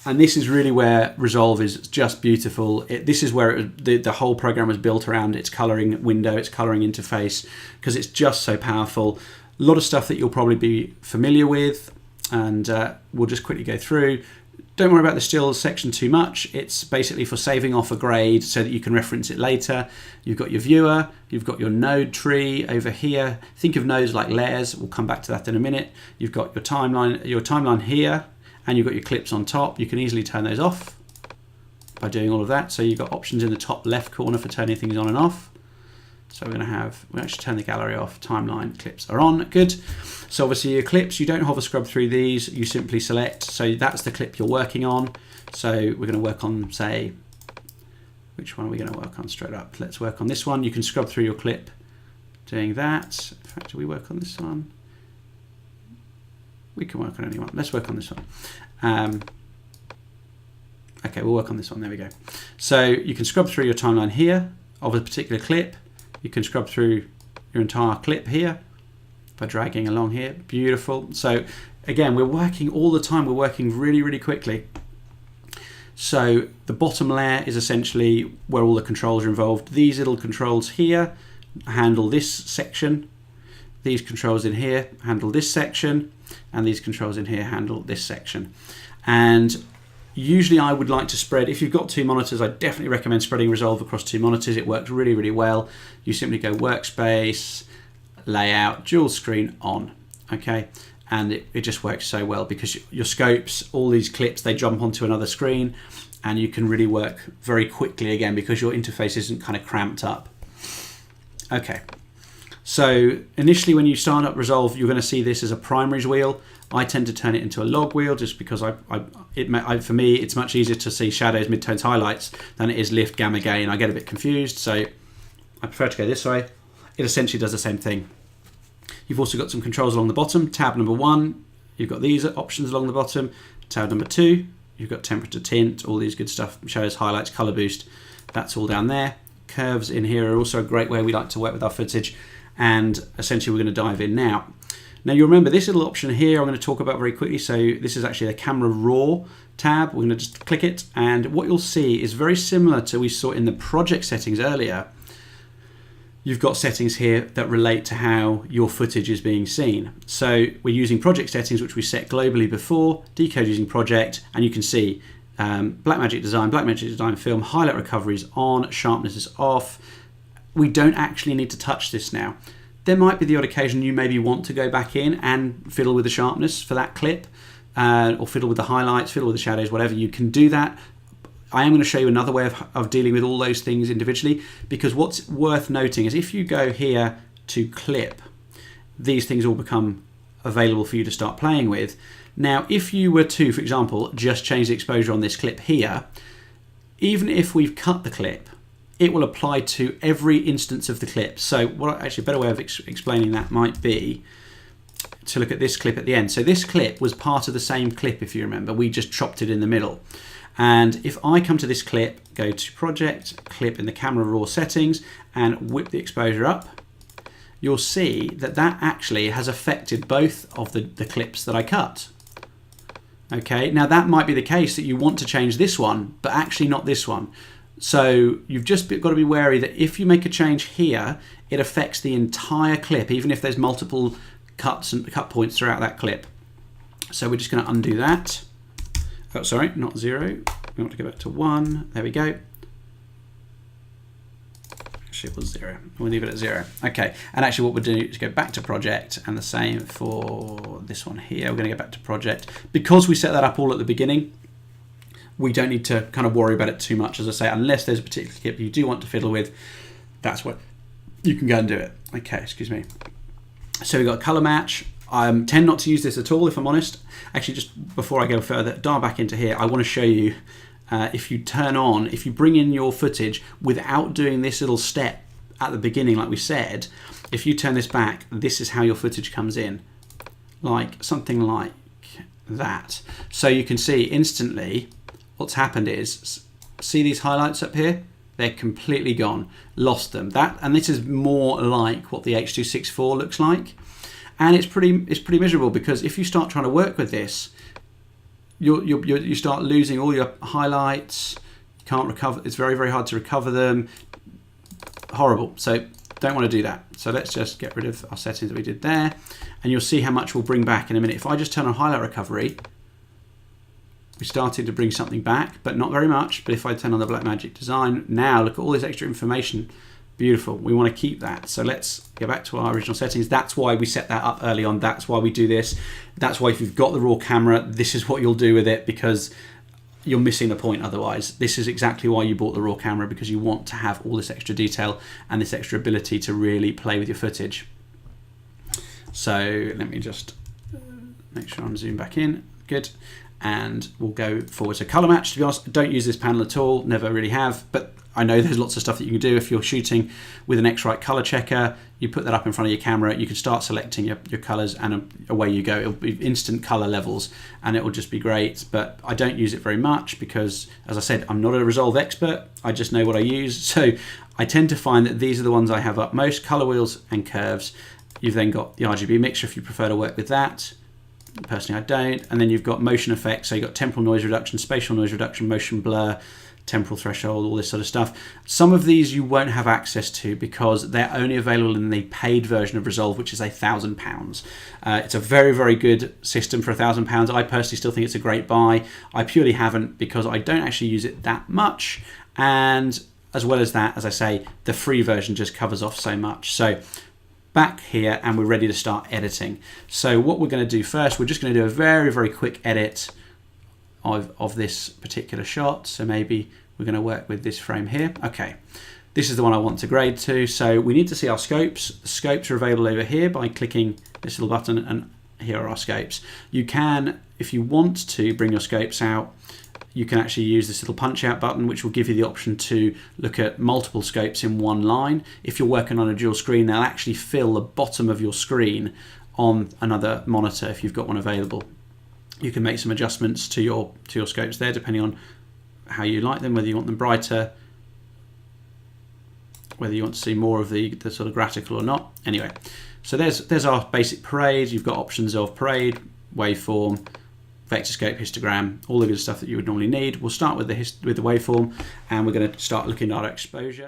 And this is really where Resolve is just beautiful. This is where the whole program was built around its coloring window, its coloring interface, because it's just so powerful. A lot of stuff that you'll probably be familiar with, and we'll just quickly go through. Don't worry about the stills section too much. It's basically for saving off a grade so that you can reference it later. You've got your viewer, you've got your node tree over here. Think of nodes like layers. We'll come back to that in a minute. You've got your timeline here, and you've got your clips on top. You can easily turn those off by doing all of that. So you've got options in the top left corner for turning things on and off. So we'll actually turn the gallery off, timeline, clips are on, good. So obviously your clips, you don't hover scrub through these, you simply select, so that's the clip you're working on. So we're gonna work on, say, which one are we gonna work on straight up? Let's work on this one. You can scrub through your clip doing that. In fact, do we work on this one? We can work on any one. Let's work on this one. Okay, we'll work on this one, there we go. So you can scrub through your timeline here of a particular clip. You can scrub through your entire clip here by dragging along here. Beautiful. So again, we're working all the time. We're working really, really quickly. So the bottom layer is essentially where all the controls are involved. These little controls here handle this section. These controls in here handle this section. And these controls in here handle this section. And usually I would like to spread, if you've got two monitors, I definitely recommend spreading Resolve across two monitors. It works really, really well. You simply go workspace, layout, dual screen on, okay? And it just works so well because your scopes, all these clips, they jump onto another screen and you can really work very quickly again because your interface isn't kind of cramped up. Okay, so initially when you start up Resolve, you're gonna see this as a primaries wheel. I tend to turn it into a log wheel just because for me, it's much easier to see shadows, midtones, highlights than it is lift, gamma, gain. I get a bit confused, so I prefer to go this way. It essentially does the same thing. You've also got some controls along the bottom. Tab number 1, you've got these options along the bottom. Tab number 2, you've got temperature, tint, all these good stuff, shadows, highlights, color boost. That's all down there. Curves in here are also a great way we like to work with our footage. And essentially we're going to dive in now. Now you remember this little option here I'm going to talk about very quickly. So this is actually the camera raw tab. We're going to just click it, and what you'll see is very similar to we saw in the project settings earlier. You've got settings here that relate to how your footage is being seen. So we're using project settings, which we set globally before, decode using project, and you can see Blackmagic Design film, highlight recovery is on, sharpness is off. We don't actually need to touch this now. There might be the odd occasion you maybe want to go back in and fiddle with the sharpness for that clip, or fiddle with the highlights, fiddle with the shadows, whatever. You can do that. I am going to show you another way of dealing with all those things individually, because what's worth noting is if you go here to clip, these things all become available for you to start playing with. Now, if you were to, for example, just change the exposure on this clip here, even if we've cut the clip, it will apply to every instance of the clip. So what actually a better way of explaining that might be to look at this clip at the end. So this clip was part of the same clip, if you remember. We just chopped it in the middle. And if I come to this clip, go to project, clip in the camera raw settings, and whip the exposure up, you'll see that that actually has affected both of the clips that I cut. Okay, now that might be the case that you want to change this one, but actually not this one. So you've just got to be wary that if you make a change here, it affects the entire clip, even if there's multiple cuts and cut points throughout that clip. So we're just going to undo that. Oh, sorry, not 0. We want to go back to 1. There we go. Actually, it was 0. We'll leave it at 0. Okay, and actually what we'll do is go back to project, and the same for this one here. We're going to go back to project. Because we set that up all at the beginning, we don't need to kind of worry about it too much, as I say, unless there's a particular clip you do want to fiddle with. That's what you can go and do it. Okay, excuse me. So we've got color match. I tend not to use this at all, if I'm honest. Actually, just before I go further, dial back into here, I want to show you if you bring in your footage without doing this little step at the beginning, like we said, if you turn this back, this is how your footage comes in, like something like that. So you can see instantly what's happened is, see these highlights up here? They're completely gone, lost them. And this is more like what the H.264 looks like. And it's pretty miserable, because if you start trying to work with this, you start losing all your highlights. You can't recover. It's very, very hard to recover them. Horrible. So don't want to do that. So let's just get rid of our settings that we did there, and you'll see how much we'll bring back in a minute. If I just turn on highlight recovery, we started to bring something back, but not very much. But if I turn on the Blackmagic design, now look at all this extra information. Beautiful. We want to keep that. So let's go back to our original settings. That's why we set that up early on. That's why we do this. That's why if you've got the raw camera, this is what you'll do with it, because you're missing the point otherwise. This is exactly why you bought the raw camera, because you want to have all this extra detail and this extra ability to really play with your footage. So let me just make sure I'm zoomed back in. Good. And we'll go forward to color match. To be honest, I don't use this panel at all, never really have, but I know there's lots of stuff that you can do. If you're shooting with an X-Rite color checker, you put that up in front of your camera, you can start selecting your colors, and away you go. It'll be instant color levels and it will just be great. But I don't use it very much because, as I said, I'm not a Resolve expert. I just know what I use. So I tend to find that these are the ones I have up most: color wheels and curves. You've then got the RGB mixer if you prefer to work with that. Personally, I don't. And then you've got motion effects. So you've got temporal noise reduction, spatial noise reduction, motion blur, temporal threshold, all this sort of stuff. Some of these you won't have access to because they're only available in the paid version of Resolve, which is £1,000. It's a very, very good system for £1,000. I personally still think it's a great buy. I purely haven't because I don't actually use it that much. And as well as that, as I say, the free version just covers off so much. So back here and we're ready to start editing. So what we're going to do first, we're just going to do a very, very quick edit of this particular shot. So maybe we're going to work with this frame here. Okay, this is the one I want to grade to. So we need to see our scopes. The scopes are available over here by clicking this little button, and here are our scopes. You can, if you want to bring your scopes out, you can actually use this little punch out button, which will give you the option to look at multiple scopes in one line. If you're working on a dual screen, they'll actually fill the bottom of your screen on another monitor if you've got one available. You can make some adjustments to your scopes there, depending on how you like them, whether you want them brighter, whether you want to see more of the sort of graphical or not. Anyway, so there's our basic parade. You've got options of parade, waveform, vector scope, histogram, all the good stuff that you would normally need. We'll start with the waveform, and we're going to start looking at our exposure.